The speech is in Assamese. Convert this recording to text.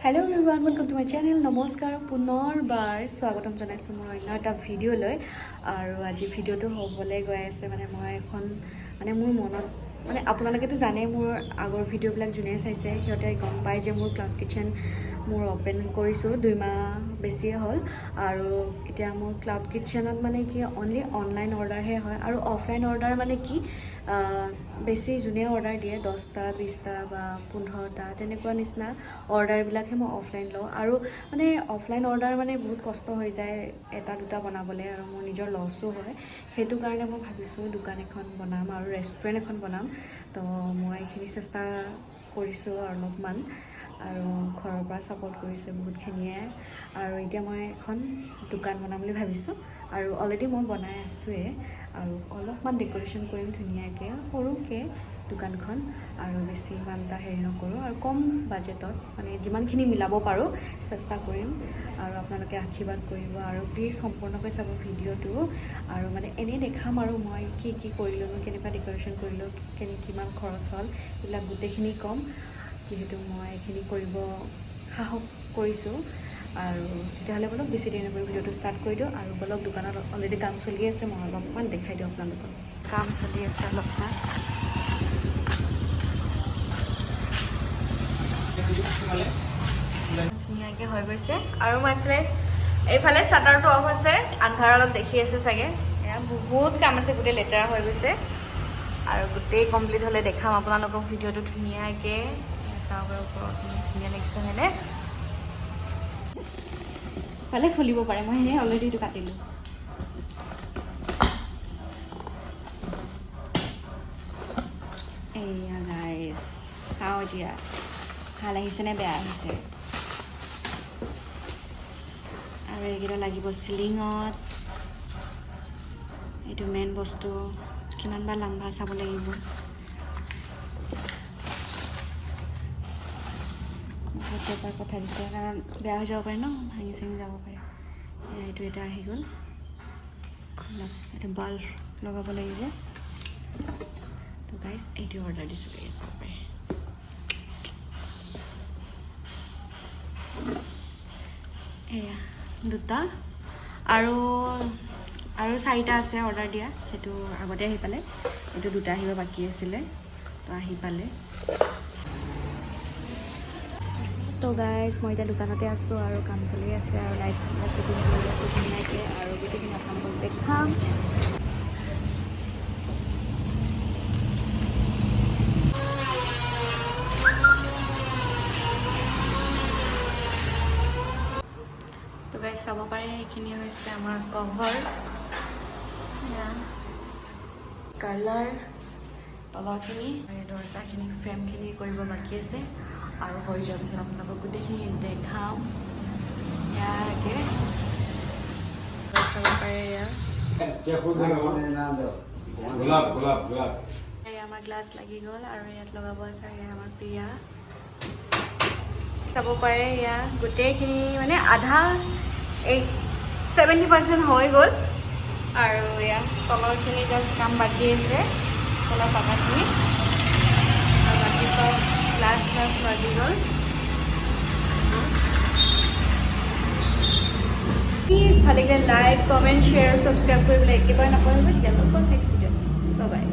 hello everyone welcome to my channel नमस्कार पुनर्बार स्वागतम जनाइছোঁ মই অন্য এটা ভিডিঅ'লৈ আৰু আজি ভিডিঅ'টো হ'বলৈ গৈ আছে মই এখন মোৰ মনত আপোনালোকেতো জানে মোৰ আগৰ ভিডিঅ'বিলাক যোনে চাইছে সিহঁতে গম পায় যে মোৰ ক্লাউড কিচেন মোৰ ওপেন কৰিছোঁ 2 মাহ বেছিয়ে হ'ল আৰু এতিয়া মোৰ ক্লাউড কিচেনত কি অনলি অনলাইন অৰ্ডাৰহে হয় আৰু অফলাইন অৰ্ডাৰ কি বেছি যোনে অৰ্ডাৰ দিয়ে 10টা 20টা বা 15টা তেনেকুৱা নিচিনা অৰ্ডাৰবিলাকহে মই অফলাইন লওঁ আৰু অফলাইন অৰ্ডাৰ বহুত কষ্ট হৈ যায় এটা দুটা বনাবলৈ আৰু মোৰ নিজৰ লছো হয় সেইটো কাৰণে মই ভাবিছোঁ দোকান এখন বনাম আৰু ৰেষ্টুৰেণ্ট এখন বনাম তো মই এইখিনি চেষ্টা কৰিছোঁ অলপমান আৰু ঘৰৰ পৰা সাপোৰ্ট কৰিছে বহুতখিনিয়ে আৰু এতিয়া মই এখন দোকান বনাম বুলি ভাবিছোঁ আৰু অলৰেডি মই বনাই আছোঁৱে আৰু অলপমান ডেকোৰেশ্যন কৰিম ধুনীয়াকৈ সৰুকৈ দোকানখন আৰু বেছি ইমান এটা হেৰি নকৰোঁ আৰু কম বাজেটত যিমানখিনি মিলাব পাৰোঁ চেষ্টা কৰিম আৰু আপোনালোকে আশীৰ্বাদ কৰিব আৰু প্লিজ সম্পূৰ্ণকৈ চাব ভিডিঅ'টো আৰু এনেই দেখাম আৰু মই কি কি কৰিলোঁ কেনেকুৱা ডেকোৰেশ্যন কৰিলোঁ কিমান খৰচ হ'ল এইবিলাক গোটেইখিনি ক'ম যিহেতু মই এইখিনি কৰিব সাহস কৰিছোঁ আৰু তেতিয়াহ'লে বলক বেছি দেৰি নকৰি ভিডিঅ'টো ষ্টাৰ্ট কৰি দিওঁ আৰু বলক দোকানত অলৰেডি কাম চলি আছে মই অলপমান দেখাই দিওঁ আপোনালোকক কাম চলি আছে অলপমান ধুনীয়াকৈ হৈ গৈছে আৰু মই এইফালে শ্বাটাৰটো অফ আছে আন্ধাৰ অলপ দেখি আছে চাগে এয়া বহুত কাম আছে গোটেই লেতেৰা হৈ গৈছে আৰু গোটেই কমপ্লিট হ'লে দেখাম আপোনালোকক ভিডিঅ'টো ধুনীয়াকৈ চাওক ওপৰত ধুনীয়া লাগিছে হয়নে ভালে খুলিব পাৰে মই এনেই অলৰেডি এইটো কাটিলোঁ এয়া গাইছ চাওঁ এতিয়া ভাল আহিছে নে বেয়া আহিছে আৰু এইকেইটা লাগিব চিলিঙত এইটো মেইন বস্তু কিমান বা লাম্বা চাব লাগিব পেপাৰ পঠাই দিছে কাৰণ বেয়া হৈ যাব পাৰে ন ভাঙি চিঙি যাব পাৰে এইটো এটা আহি গ'ল এইটো বাল্ব লগাব লাগিব তো গাইজ এইটো অৰ্ডাৰ দিছোঁ চাব পাৰে এয়া দুটা আৰু 4টা আছে অৰ্ডাৰ দিয়া সেইটো আগতে আহি পালে এইটো দুটা আহিব বাকী আছিলে তো আহি পালে তো গাইজ মই এতিয়া দোকানতে আছোঁ আৰু কাম চলি আছে আৰু লাইটছবিলাক ফিটিং কৰি আছোঁ ধুনীয়াকৈ আৰু গোটেইখিনি আপোনালোকক দেখাম তো গাইজ চাব পাৰে এইখিনি হৈছে আমাৰ কভাৰ কালাৰ তলৰখিনি দৰ্জাখিনি ফ্ৰেমখিনি কৰিব বাকী আছে আৰু হৈ যোৱাৰ পিছত আপোনালোকক গোটেইখিনি দেখাম ইয়াকে চাব পাৰে আমাৰ গ্লাছ লাগি গ'ল আৰু ইয়াত লগাব আছে আমাৰ প্ৰিয়া চাব পাৰে এয়া গোটেইখিনি আধা 70% হৈ গ'ল আৰু এয়া তলৰখিনি জাষ্ট কাম বাকী আছে তলৰ পাকাখিনি আৰু বাকী চব গ্লাছ লাগি গ'ল প্লিজ ভাল লাগিলে লাইক কমেণ্ট শ্বেয়াৰ ছাবস্ক্ৰাইব কৰিবলৈ একেবাৰে নাপাহৰিব তেতিয়া নেক্সট ভিডিঅ' বাই বাই